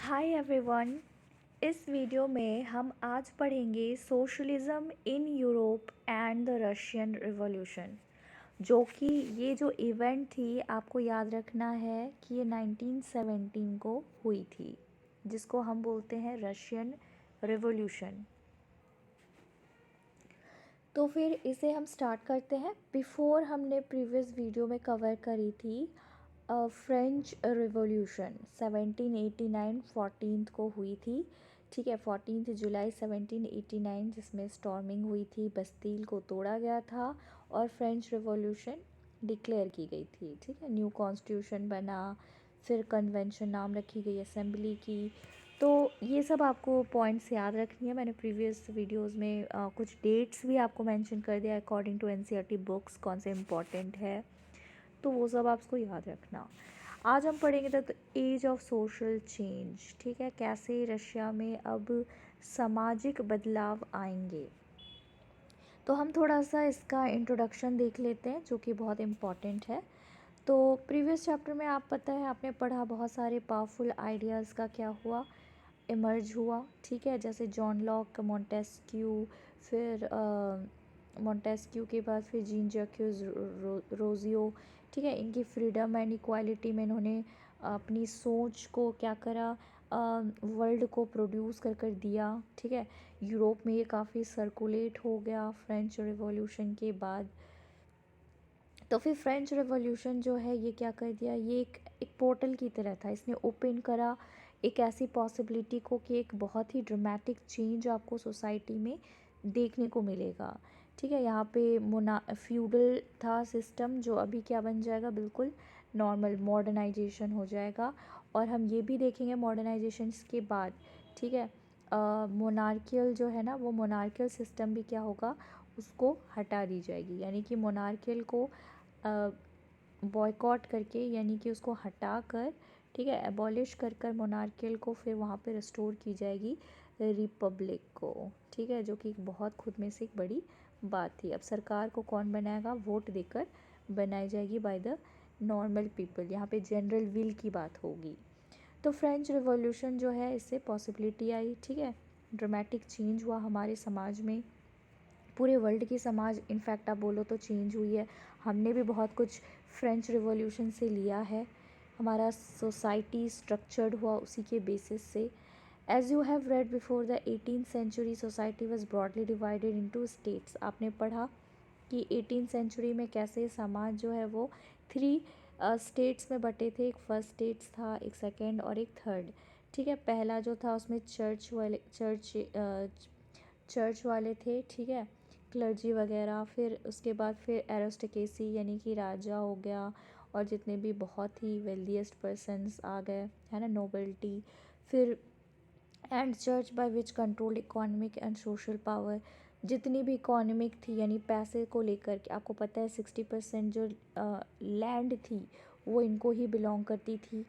Hi everyone. इस video में हम आज पढ़ेंगे socialism in Europe and the Russian revolution. जो कि ये जो इवेंट थी आपको याद रखना है कि ये 1917 को हुई थी, जिसको हम बोलते हैं रशियन रिवॉल्यूशन। तो फिर इसे हम स्टार्ट करते हैं। बिफोर हमने प्रीवियस वीडियो में कवर करी थी फ्रेंच रिवॉल्यूशन 1789 14 को हुई थी। ठीक है, 14 जुलाई 1789, जिसमें स्टॉर्मिंग हुई थी, बस्तील को तोड़ा गया था और फ्रेंच रिवॉल्यूशन डिक्लेयर की गई थी। ठीक है, न्यू कॉन्स्टिट्यूशन बना, फिर कन्वेंशन नाम रखी गई असेंबली की। तो ये सब आपको पॉइंट्स याद रखनी है। मैंने प्रीवियस वीडियोस में कुछ डेट्स भी आपको मेंशन कर दिया अकॉर्डिंग टू एनसीईआरटी बुक्स, कौन से इम्पॉर्टेंट है, तो वो सब आपको याद रखना। आज हम पढ़ेंगे the age of social change. ठीक है, कैसे रशिया में अब सामाजिक बदलाव आएंगे। तो हम थोड़ा सा इसका इंट्रोडक्शन देख लेते हैं, जो कि बहुत इम्पॉर्टेंट है। तो प्रीवियस चैप्टर में आप पता है आपने पढ़ा बहुत सारे पावरफुल आइडियाज़ का क्या हुआ, इमर्ज हुआ। ठीक है, जैसे जॉन लॉक, मोंटेस्क्यू, फिर मोंटेस्क्यू के बाद फिर जीन जैक्यूज रोजियो। ठीक है, इनकी फ्रीडम एंड इक्वालिटी में इन्होंने अपनी सोच को क्या करा, वर्ल्ड को प्रोड्यूस कर दिया। ठीक है, यूरोप में ये काफ़ी सर्कुलेट हो गया फ्रेंच रिवॉल्यूशन के बाद। तो फिर फ्रेंच रिवॉल्यूशन जो है ये क्या कर दिया, ये एक पोर्टल की तरह था। इसने ओपन करा एक ऐसी पॉसिबिलिटी को कि एक बहुत ही ड्रामेटिक चेंज आपको सोसाइटी में देखने को मिलेगा। ठीक है, यहाँ पे फ्यूडल था सिस्टम, जो अभी क्या बन जाएगा, बिल्कुल नॉर्मल मॉडर्नाइजेशन हो जाएगा। और हम ये भी देखेंगे मॉडर्नाइजेशन के बाद, ठीक है, मोनार्कियल जो है ना, वो मोनार्कियल सिस्टम भी क्या होगा, उसको हटा दी जाएगी। यानी कि मोनार्कियल को बॉयकॉट करके, यानी कि उसको हटा कर, ठीक है, एबॉलिश कर मोनार्कियल को फिर वहाँ पे रिस्टोर की जाएगी रिपब्लिक को। ठीक है, जो कि बहुत खुद में से एक बड़ी बात थी। अब सरकार को कौन बनाएगा, वोट देकर बनाई जाएगी बाय द नॉर्मल पीपल। यहाँ पे जनरल विल की बात होगी। तो फ्रेंच रिवॉल्यूशन जो है, इससे पॉसिबिलिटी आई। ठीक है, ड्रामेटिक चेंज हुआ हमारे समाज में, पूरे वर्ल्ड की समाज इनफैक्ट आप बोलो तो चेंज हुई है। हमने भी बहुत कुछ फ्रेंच रिवॉल्यूशन से लिया है। हमारा सोसाइटी स्ट्रक्चर्ड हुआ उसी के बेसिस से। As you have read before the 18th century society was broadly divided into states. आपने पढ़ा कि 18th सेंचुरी में कैसे समाज जो है वो 3 स्टेट्स में बटे थे। एक फर्स्ट स्टेट्स था, एक सेकेंड और एक थर्ड। ठीक है, पहला जो था उसमें चर्च वाले थे। ठीक है, क्लर्जी वगैरह। फिर उसके बाद फिर एरिस्टोक्रेसी, यानी कि राजा हो गया, और जितने भी बहुत ही वेल्दीएस्ट पर्सन्स आ गए, है ना, नोबलिटी। फिर and church by which control economic and social power. जितनी भी इकोनॉमिक थी, यानी पैसे को लेकर के, आपको पता है 60% जो लैंड थी वो इनको ही बिलोंग करती थी।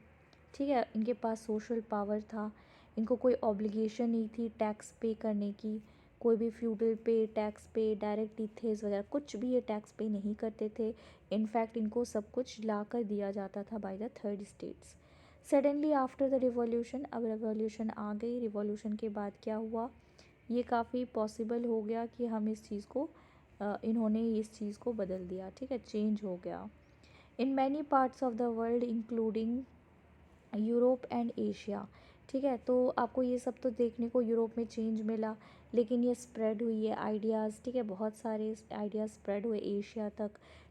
ठीक है, इनके पास सोशल पावर था, इनको कोई ऑब्लिगेशन नहीं थी टैक्स पे करने की। कोई भी फ्यूडल पे, टैक्स पे, डायरेक्ट टीथेस वगैरह कुछ भी ये टैक्स पे नहीं करते थे। इनफैक्ट इनको सब कुछ ला कर दिया जाता था by the third states. Suddenly after the revolution, अब रिवॉल्यूशन आ गई। रिवॉल्यूशन के बाद क्या हुआ, ये काफ़ी पॉसिबल हो गया कि हम इस चीज़ को इन्होंने इस चीज़ को बदल दिया। ठीक है, चेंज हो गया in many parts of the world including Europe and Asia. ठीक है, तो आपको ये सब तो देखने को यूरोप में चेंज मिला, लेकिन ये स्प्रेड हुई है आइडियाज़। ठीक है, बहुत सारे आइडियाज़ स्प्रेड हुए एशिया तक।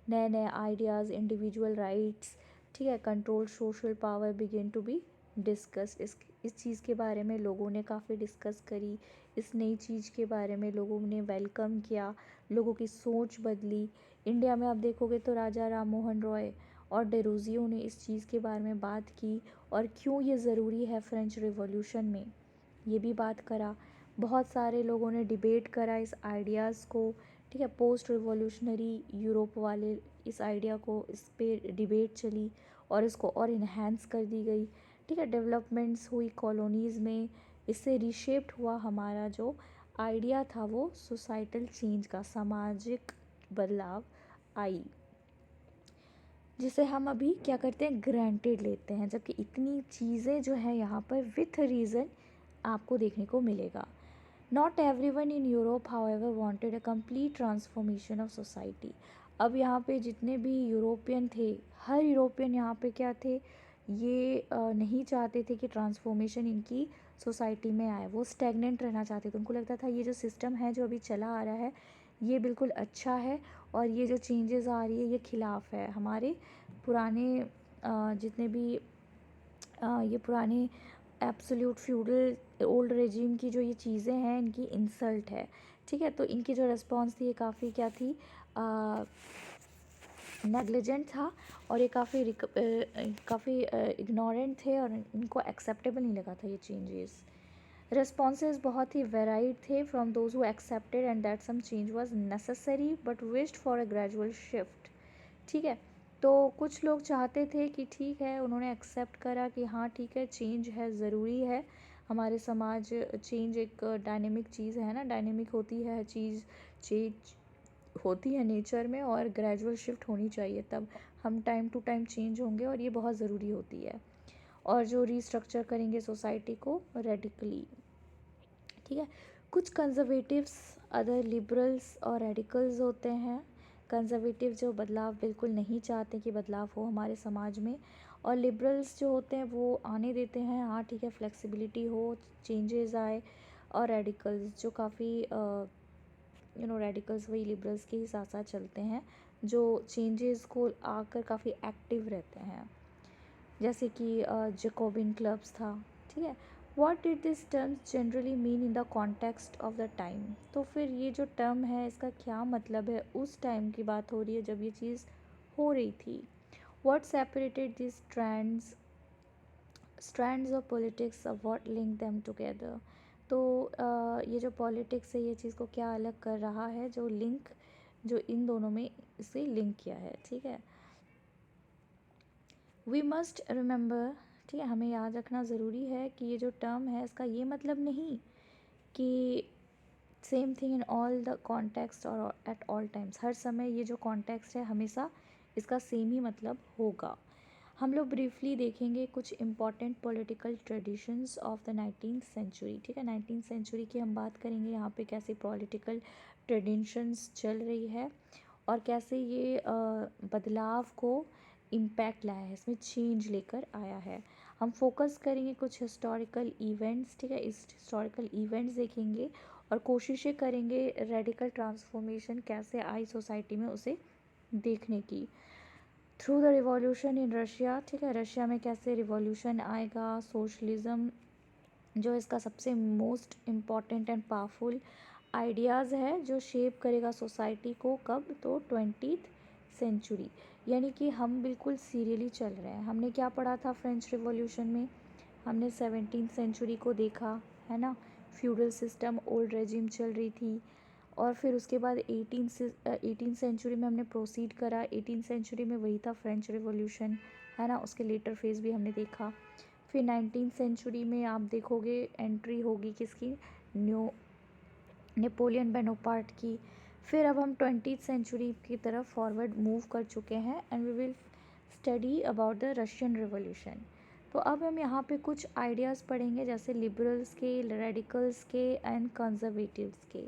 नए नए आइडियाज़, इंडिविजुअल राइट्स, ठीक है, control, social power begin to be discuss. इस चीज़ के बारे में लोगों ने काफ़ी डिस्कस करी। इस नई चीज़ के बारे में लोगों ने वेलकम किया, लोगों की सोच बदली। इंडिया में आप देखोगे तो राजा राम मोहन रॉय और डेरोजियो ने इस चीज़ के बारे में बात की, और क्यों ये ज़रूरी है फ्रेंच रिवॉल्यूशन में, ये भी बात करा। बहुत सारे लोगों ने डिबेट करा इस आइडियाज़ को। ठीक है, पोस्ट रिवॉल्यूशनरी यूरोप वाले इस आइडिया को, इस पे डिबेट चली और इसको और इन्हेंस कर दी गई। ठीक है, डेवलपमेंट्स हुई कॉलोनीज़ में। इससे रिशेप्ड हुआ हमारा जो आइडिया था, वो सोसाइटल चेंज का, सामाजिक बदलाव आई। जिसे हम अभी क्या करते हैं, ग्रांटेड लेते हैं, जबकि इतनी चीज़ें जो है यहाँ पर विथ रीज़न आपको देखने को मिलेगा। Not everyone in Europe however wanted a complete transformation of society. अब यहाँ पे जितने भी यूरोपियन थे, हर यूरोपियन यहाँ पे क्या थे, ये नहीं चाहते थे कि ट्रांसफॉर्मेशन इनकी सोसाइटी में आए। वो स्टैग्नेंट रहना चाहते थे। उनको लगता था ये जो सिस्टम है जो अभी चला आ रहा है ये बिल्कुल अच्छा है, और ये जो चेंजेस आ रही है ये खिलाफ है हमारे पुराने जितने भी ये पुराने एब्सोल्यूट फ्यूडल ओल्ड रेजिम की जो ये चीज़ें हैं इनकी इंसल्ट है। ठीक है, तो इनकी जो रिस्पॉन्स थी ये काफ़ी क्या थी, नेग्लिजेंट था, और ये काफ़ी इग्नोरेंट थे, और इनको एक्सेप्टेबल नहीं लगा था ये चेंजेस। रिस्पॉन्सेज बहुत ही वेराइड थे from those who accepted and that some change was necessary but wished for a gradual shift. ठीक है, तो कुछ लोग चाहते थे कि ठीक है, उन्होंने एक्सेप्ट करा कि हाँ ठीक है, चेंज है, ज़रूरी है हमारे समाज। चेंज एक डायनेमिक चीज़ है ना, डायनेमिक होती है हर चीज़, चेंज होती है नेचर में, और ग्रेजुअल शिफ्ट होनी चाहिए, तब हम टाइम टू टाइम चेंज होंगे, और ये बहुत ज़रूरी होती है। और जो रीस्ट्रक्चर करेंगे सोसाइटी को रेडिकली। ठीक है, कुछ कंजर्वेटिव्स, अदर लिबरल्स और रेडिकल्स होते हैं। कंजर्वेटिव जो बदलाव बिल्कुल नहीं चाहते कि बदलाव हो हमारे समाज में, और लिबरल्स जो होते हैं वो आने देते हैं, हाँ ठीक है, फ्लेक्सिबिलिटी हो, चेंजेस आए। और रेडिकल्स जो काफ़ी रेडिकल्स वही लिबरल्स के ही साथ साथ चलते हैं, जो चेंजेस को आकर काफ़ी एक्टिव रहते हैं, जैसे कि जैकोबिन क्लब्स था। ठीक है, what did this terms generally mean in the context of the time. तो फिर ये जो टर्म है इसका क्या मतलब है, उस टाइम की बात हो रही है जब ये चीज़ हो रही थी। What separated this strands of politics of what link them together. तो ये जो पॉलिटिक्स है ये चीज़ को क्या अलग कर रहा है, जो लिंक जो इन दोनों में इसे लिंक किया है। ठीक है, वी मस्ट रिमेंबर, ठीक है, हमें याद रखना ज़रूरी है कि ये जो टर्म है इसका ये मतलब नहीं कि same thing in all the context और एट ऑल टाइम्स, हर समय ये जो कॉन्टेक्स्ट है हमेशा इसका सेम ही मतलब होगा। हम लोग ब्रीफली देखेंगे कुछ important political traditions of the 19th century. ठीक है, 19th सेंचुरी की हम बात करेंगे, यहाँ पे कैसे पॉलिटिकल ट्रेडिशंस चल रही है, और कैसे ये बदलाव को इम्पैक्ट लाया है, इसमें चेंज लेकर आया है। हम फोकस करेंगे कुछ हिस्टोरिकल इवेंट्स। ठीक है, इस हिस्टोरिकल इवेंट्स देखेंगे और कोशिशें करेंगे रेडिकल ट्रांसफॉर्मेशन कैसे आई सोसाइटी में उसे देखने की। Through the revolution in Russia, ठीक है, रशिया में कैसे रिवॉल्यूशन आएगा, सोशलिज्म जो इसका सबसे most important and powerful ideas है जो शेप करेगा सोसाइटी को, कब, तो 20th सेंचुरी। यानी कि हम बिल्कुल सीरियली चल रहे हैं। हमने क्या पढ़ा था फ्रेंच रिवॉल्यूशन में, हमने 17th सेंचुरी को देखा है ना, फ्यूडल सिस्टम ओल्ड रेजिम चल रही थी, और फिर उसके बाद 18th सेंचुरी में हमने प्रोसीड करा। 18th सेंचुरी में वही था फ्रेंच रिवॉल्यूशन, है ना, उसके लेटर फेज़ भी हमने देखा। फिर 19th सेंचुरी में आप देखोगे एंट्री होगी किसकी, नेपोलियन बोनापार्ट की। फिर अब हम 20th सेंचुरी की तरफ फॉरवर्ड मूव कर चुके हैं, and we will study about the Russian revolution. तो अब हम यहाँ पे कुछ आइडियाज़ पढ़ेंगे, जैसे लिबरल्स के, रेडिकल्स के एंड कंजर्वेटिव्स के।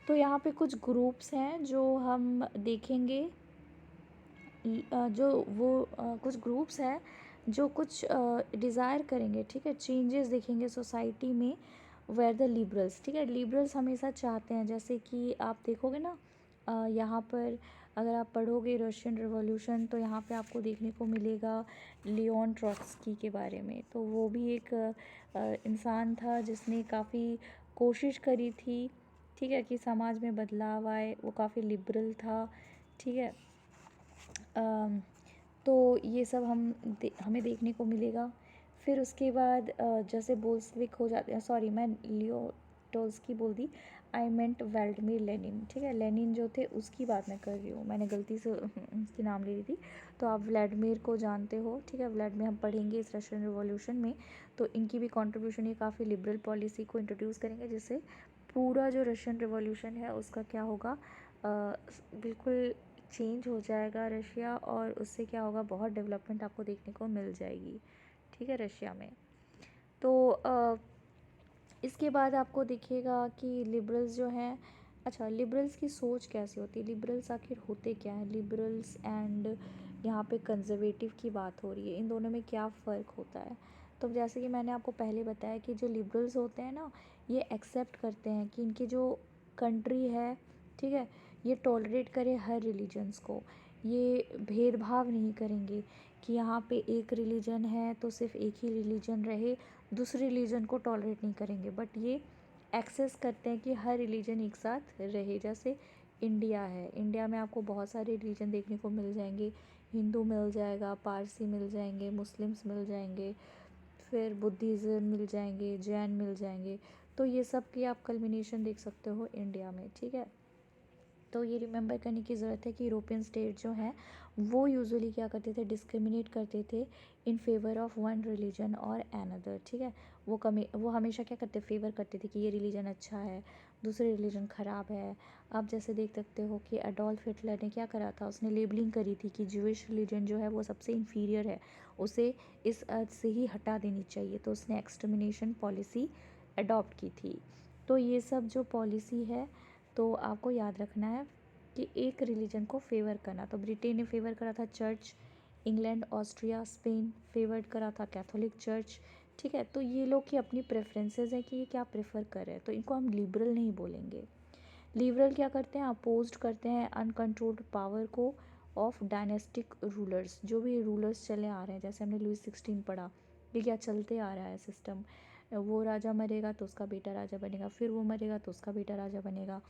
तो यहाँ पे कुछ ग्रुप्स हैं जो हम देखेंगे, जो वो कुछ ग्रुप्स हैं जो कुछ डिज़ायर करेंगे, ठीक है, चेंजेस देखेंगे सोसाइटी में, वेयर द लिबरल्स। ठीक है, लिबरल्स हमेशा चाहते हैं, जैसे कि आप देखोगे ना यहाँ पर अगर आप पढ़ोगे रशियन रिवॉल्यूशन, तो यहाँ पे आपको देखने को मिलेगा लियोन ट्रॉट्स्की के बारे में। तो वो भी एक इंसान था जिसने काफ़ी कोशिश करी थी, ठीक है, कि समाज में बदलाव आए। वो काफ़ी लिबरल था। ठीक है, तो ये सब हमें देखने को मिलेगा। फिर उसके बाद जैसे बोल्शेविक हो जाते हैं, सॉरी मैं लियो टॉल्स्की बोल दी, आई मेंट व्लादिमीर लेनिन। ठीक है, लेनिन जो थे उसकी बात मैं कर रही हूँ, मैंने गलती से उसकी नाम ले ली थी। तो आप व्लादिमीर को जानते हो। ठीक है, व्लादिमीर हम पढ़ेंगे इस रशियन रिवॉल्यूशन में, तो इनकी भी कंट्रीब्यूशन, ये काफ़ी लिबरल पॉलिसी को इंट्रोड्यूस करेंगे, जिससे पूरा जो रशियन रिवॉल्यूशन है उसका क्या होगा, बिल्कुल चेंज हो जाएगा रशिया, और उससे क्या होगा, बहुत डेवलपमेंट आपको देखने को मिल जाएगी, ठीक है, रशिया में। तो इसके बाद आपको दिखेगा कि लिबरल्स जो हैं, अच्छा लिबरल्स की सोच कैसी होती है, लिबरल्स आखिर होते क्या हैं, लिबरल्स एंड यहाँ पे कंजर्वेटिव की बात हो रही है, इन दोनों में क्या फ़र्क होता है। तो जैसे कि मैंने आपको पहले बताया कि जो लिबरल्स होते हैं ना, ये एक्सेप्ट करते हैं कि इनकी जो कंट्री है, ठीक है, ये टॉलरेट करे हर रिलीजन्स को, ये भेदभाव नहीं करेंगे कि यहाँ पे एक रिलीजन है तो सिर्फ एक ही रिलीजन रहे, दूसरे रिलीजन को टॉलरेट नहीं करेंगे, बट ये एक्सेस करते हैं कि हर रिलीजन एक साथ रहे। जैसे इंडिया है, इंडिया में आपको बहुत सारे रिलीजन देखने को मिल जाएंगे, हिंदू मिल जाएगा, पारसी मिल जाएंगे, मुस्लिम्स मिल जाएंगे, फिर बुद्धिज़्म मिल जाएंगे, जैन मिल जाएंगे। तो ये सब की आप कल्मिनेशन देख सकते हो इंडिया में, ठीक है। तो ये रिमेंबर करने की ज़रूरत है कि यूरोपियन स्टेट जो हैं वो यूजुअली क्या करते थे, डिस्क्रिमिनेट करते थे in favour of one religion और अनदर, ठीक है। वो हमेशा क्या करते, फेवर करते थे कि ये रिलीजन अच्छा है, दूसरे रिलीजन ख़राब है। आप जैसे देख सकते हो कि एडोल्फ हिटलर ने क्या करा था, उसने लेबलिंग करी थी कि ज्यूइश रिलीजन जो है वो सबसे इन्फीरियर है, उसे इस अर्थ से ही हटा देनी चाहिए, तो उसने एक्सटर्मिनेशन पॉलिसी अडॉप्ट की थी। तो ये सब जो पॉलिसी है, तो आपको याद रखना है कि एक रिलीजन को फेवर करना, तो ब्रिटेन ने फेवर करा था church, England, Austria, Spain favour करा था कैथोलिक चर्च, ठीक है। तो ये लोग की अपनी प्रेफरेंसेस हैं कि ये क्या प्रेफर कर रहे हैं, तो इनको हम लिबरल नहीं बोलेंगे। लिबरल क्या करते हैं, अपोज्ड करते हैं अनकंट्रोल्ड पावर को ऑफ डायनेस्टिक रूलर्स, जो भी रूलर्स चले आ रहे हैं, जैसे हमने लुई 16 पढ़ा, ये क्या चलते आ रहा है सिस्टम, वो राजा मरेगा तो उसका बेटा राजा बनेगा, फिर वो मरेगा तो उसका बेटा राजा बनेगा,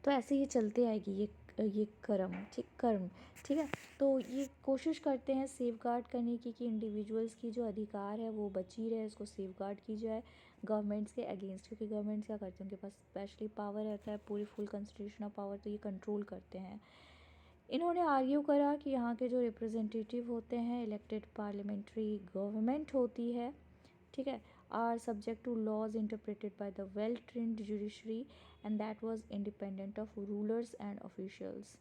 तो ऐसे ही चलते आएगी ये कर्म, ठीक है। तो ये कोशिश करते हैं सेफ गार्ड करने की कि इंडिविजुअल्स की जो अधिकार है वो बची रहे, उसको सेफ गार्ड की जाए गवर्नमेंट्स के अगेंस्ट, क्योंकि गवर्नमेंट्स क्या करते हैं, उनके पास स्पेशली पावर रहता है, पूरी फुल कंस्टिट्यूशनल पावर, तो ये कंट्रोल करते हैं। इन्होंने आर्ग्यू करा कि यहाँ के जो रिप्रेजेंटेटिव होते हैं, इलेक्टेड पार्लियामेंट्री गवर्नमेंट होती है, ठीक है, are subject to laws interpreted by the well trained judiciary and that was independent of rulers and officials.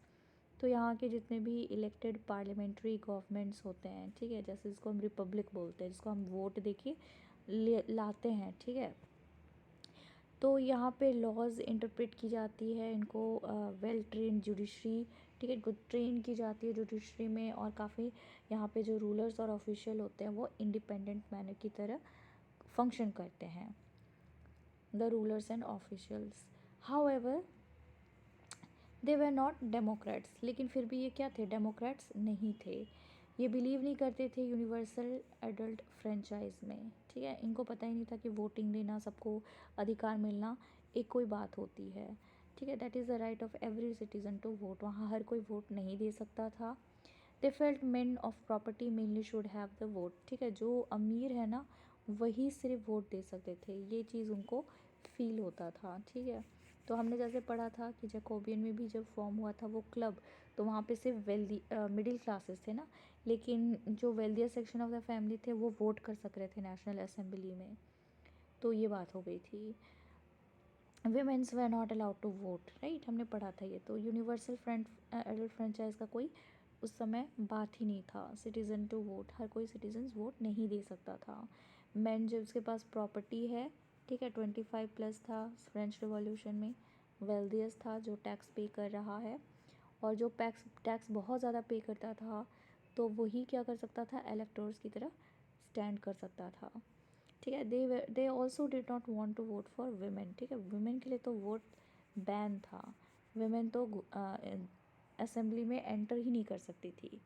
तो यहाँ के जितने भी इलेक्टेड पार्लियामेंट्री गवर्नमेंट्स होते हैं, ठीक है, जैसे जिसको हम रिपब्लिक बोलते हैं, जिसको हम वोट देके लाते हैं, ठीक है, तो यहाँ पे लॉज इंटरप्रेट की जाती है, इनको वेल ट्रेन जुडिशरी, ठीक है, गुड ट्रेन की जाती है जुडिशरी में, और काफ़ी यहाँ पे जो रूलर्स और ऑफिशियल होते हैं वो इंडिपेंडेंट मैनर की तरह फंक्शन करते हैं, the rulers and officials. However they were not Democrats, लेकिन फिर भी ये क्या थे, डेमोक्रेट्स नहीं थे। ये बिलीव नहीं करते थे यूनिवर्सल एडल्ट फ्रेंचाइज में, ठीक है, इनको पता ही नहीं था कि वोटिंग देना, सबको अधिकार मिलना एक कोई बात होती है, ठीक है, that is the right of every citizen to vote, वहाँ हर कोई वोट नहीं दे सकता था। They felt men of property mainly should have the vote, ठीक है, जो अमीर है ना वही सिर्फ वोट दे सकते थे, ये चीज़ उनको फील होता था, ठीक है। तो हमने जैसे पढ़ा था कि जैकोबियन में भी जब फॉर्म हुआ था वो क्लब, तो वहाँ पे सिर्फ वेल्दी मिडिल क्लासेस थे ना, लेकिन जो wealthier section of the family थे वो वोट कर सक रहे थे नेशनल असेंबली में, तो ये बात हो गई थी। Women's were not allowed to vote, right, हमने पढ़ा था ये, तो यूनिवर्सल एडल्ट फ्रेंचाइज का कोई उस समय बात ही नहीं था, सिटीज़न टू वोट, हर कोई सिटीजन वोट नहीं दे सकता था। मैन जो उसके पास प्रॉपर्टी है, ठीक है, 25+ था फ्रेंच रिवॉल्यूशन में, वेल्दियस था जो टैक्स पे कर रहा है, और जो टैक्स बहुत ज़्यादा पे करता था तो वही क्या कर सकता था, इलेक्टोर्स की तरह स्टैंड कर सकता था, ठीक है। They also did not want to vote for women, ठीक है, वुमेन के लिए तो वोट बैन था, वुमेन तो असेंबली में एंटर ही नहीं कर सकती थी।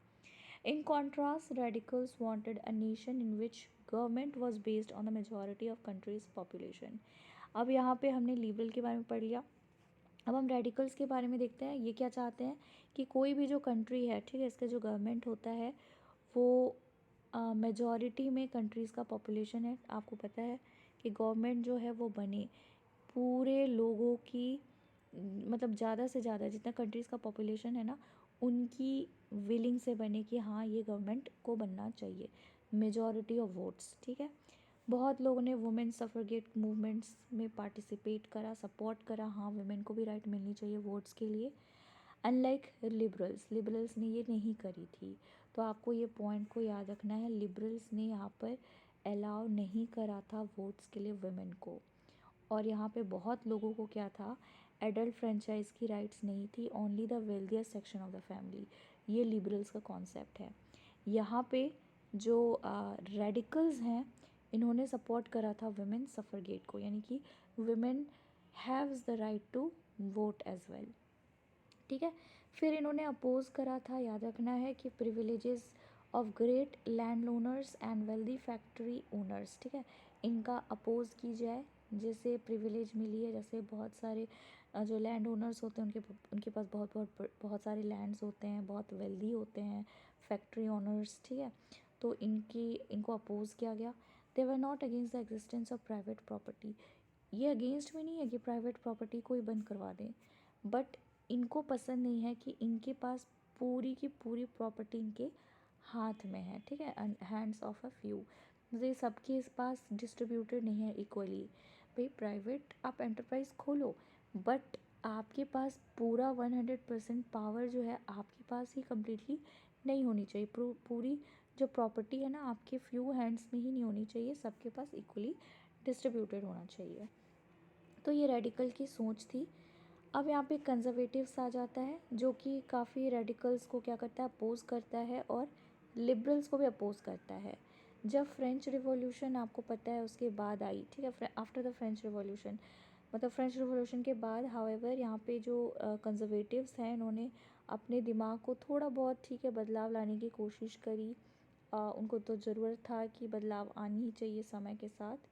In contrast radicals wanted a nation in which government was based on the majority of country's population. अब यहाँ पे हमने लिबरल के बारे में पढ़ लिया, अब हम रेडिकल्स के बारे में देखते हैं। ये क्या चाहते हैं कि कोई भी जो कंट्री है, ठीक है, इसका जो गवर्नमेंट होता है वो मेजॉरिटी में कंट्रीज़ का पॉपुलेशन है, आपको पता है कि गवर्नमेंट जो है वो बने पूरे लोगों की, मतलब ज़्यादा से ज़्यादा जितना कंट्रीज़ का पॉपुलेशन है ना उनकी विलिंग से बने कि हाँ ये गवर्नमेंट को बनना चाहिए, मेजॉरिटी ऑफ वोट्स, ठीक है। बहुत लोगों ने वुमेन सफ़रगेट मूवमेंट्स में पार्टिसिपेट करा, सपोर्ट करा, हाँ वुमेन को भी राइट मिलनी चाहिए वोट्स के लिए। अनलाइक लिबरल्स ने ये नहीं करी थी। तो आपको ये पॉइंट को याद रखना है, लिबरल्स ने यहाँ पर अलाउ नहीं करा था वोट्स के लिए वुमेन को। और यहाँ पे बहुत लोगों को क्या था, एडल्ट फ्रेंचाइज की राइट्स नहीं थी, only the wealthier section of the family. ये लिबरल्स का कॉन्सेप्ट है। यहाँ पे जो रेडिकल्स हैं, इन्होंने सपोर्ट करा था वुमेन सफरगेट को, यानी कि women haves the right to vote as well. ठीक है। फिर इन्होंने अपोज करा था, याद रखना है, कि privileges of great land owners and wealthy factory owners. ठीक है, इनका अपोज की जाए। जैसे प्रिविलेज मिली है, जैसे बहुत सारे जो लैंड ओनर्स होते हैं उनके पास बहुत सारे लैंड्स होते हैं, बहुत वेल्दी होते हैं फैक्ट्री ओनर्स। ठीक है, तो इनको अपोज किया गया। They were not against the existence of private property. ये अगेंस्ट में नहीं है कि प्राइवेट प्रॉपर्टी कोई बंद करवा दें, बट इनको पसंद नहीं है कि इनके पास पूरी की पूरी प्रॉपर्टी इनके हाथ में है। ठीक है, हैंड्स ऑफ अ फ्यू, मतलब सबके पास डिस्ट्रीब्यूटेड नहीं है इक्वली। भाई प्राइवेट आप एंटरप्राइज खोलो, बट आपके पास पूरा 100% पावर जो है आपके पास ही कम्प्लीटली नहीं होनी चाहिए। पूरी जो प्रॉपर्टी है ना, आपके फ्यू हैंड्स में ही नहीं होनी चाहिए, सबके पास इक्वली डिस्ट्रीब्यूटेड होना चाहिए। तो ये रेडिकल की सोच थी। अब यहाँ पे कंजर्वेटिव्स आ जाता है, जो कि काफ़ी रेडिकल्स को क्या करता है, अपोज करता है, और लिबरल्स को भी अपोज करता है। जब फ्रेंच रिवॉल्यूशन आपको पता है उसके बाद आई, ठीक है, आफ्टर द फ्रेंच रिवॉल्यूशन, मतलब फ्रेंच रिवॉल्यूशन के बाद, हाउएवर यहाँ पे जो कंजर्वेटिव्स हैं, इन्होंने अपने दिमाग को थोड़ा बहुत, ठीक है, बदलाव लाने की कोशिश करी। उनको तो ज़रूरत था कि बदलाव आनी ही चाहिए समय के साथ।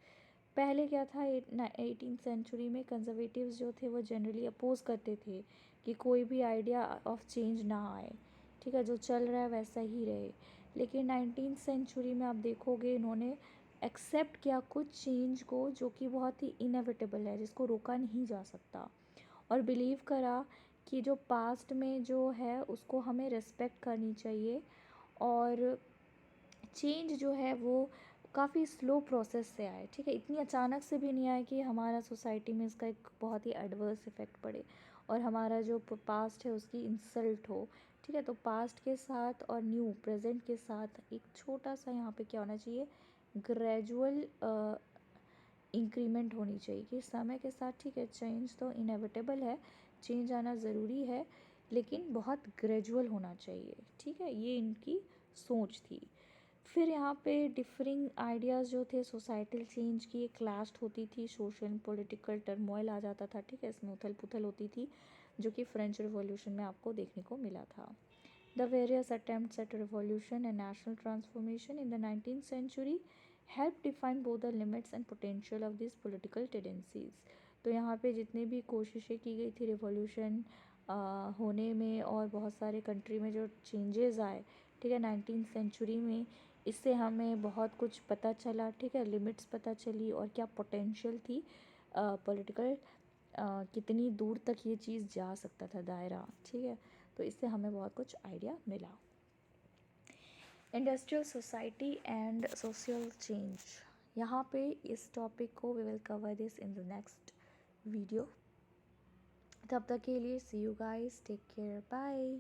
पहले क्या था, 18th सेंचुरी में कंजर्वेटिव्स जो थे वो जनरली अपोज करते थे कि कोई भी आइडिया ऑफ चेंज ना आए। ठीक है, जो चल रहा है वैसा ही रहे। लेकिन 19th सेंचुरी में आप देखोगे इन्होंने एक्सेप्ट किया कुछ चेंज को, जो कि बहुत ही इनएविटेबल है, जिसको रोका नहीं जा सकता, और बिलीव करा कि जो पास्ट में जो है उसको हमें रिस्पेक्ट करनी चाहिए। और चेंज जो है वो काफ़ी स्लो प्रोसेस से आए। ठीक है, इतनी अचानक से भी नहीं आए कि हमारा सोसाइटी में इसका एक बहुत ही एडवर्स इफ़ेक्ट पड़े और हमारा जो पास्ट है उसकी इंसल्ट हो। ठीक है, तो पास्ट के साथ और न्यू प्रेजेंट के साथ एक छोटा सा यहाँ पे क्या होना चाहिए, ग्रेजुअल इंक्रीमेंट होनी चाहिए कि समय के साथ, ठीक है, चेंज तो इनएविटेबल है, चेंज आना ज़रूरी है, लेकिन बहुत ग्रेजुअल होना चाहिए। ठीक है, ये इनकी सोच थी। फिर यहाँ पे डिफरिंग आइडियाज़ जो थे सोसाइटल चेंज की, एक क्लैश होती थी, सोशल पॉलिटिकल टर्मोइल आ जाता था। ठीक है, इसमें उथल पुथल होती थी, जो कि फ्रेंच रिवॉल्यूशन में आपको देखने को मिला था। The various attempts at revolution and national transformation in the 19th century help define both the limits and potential of this political tendencies. तो यहाँ पे जितने भी कोशिशें की गई थी रिवॉल्यूशन होने में, और बहुत सारे कंट्री में जो चेंजेस आए, ठीक है, 19th सेंचुरी में, इससे हमें बहुत कुछ पता चला। ठीक है, लिमिट्स पता चली और क्या पोटेंशियल थी पॉलिटिकल, कितनी दूर तक ये चीज़ जा सकता था, दायरा। ठीक है, तो इससे हमें बहुत कुछ आइडिया मिला। Industrial society and social change, यहाँ पे इस टॉपिक को we will cover this in the next video. तब तक के लिए see you guys, take care, bye.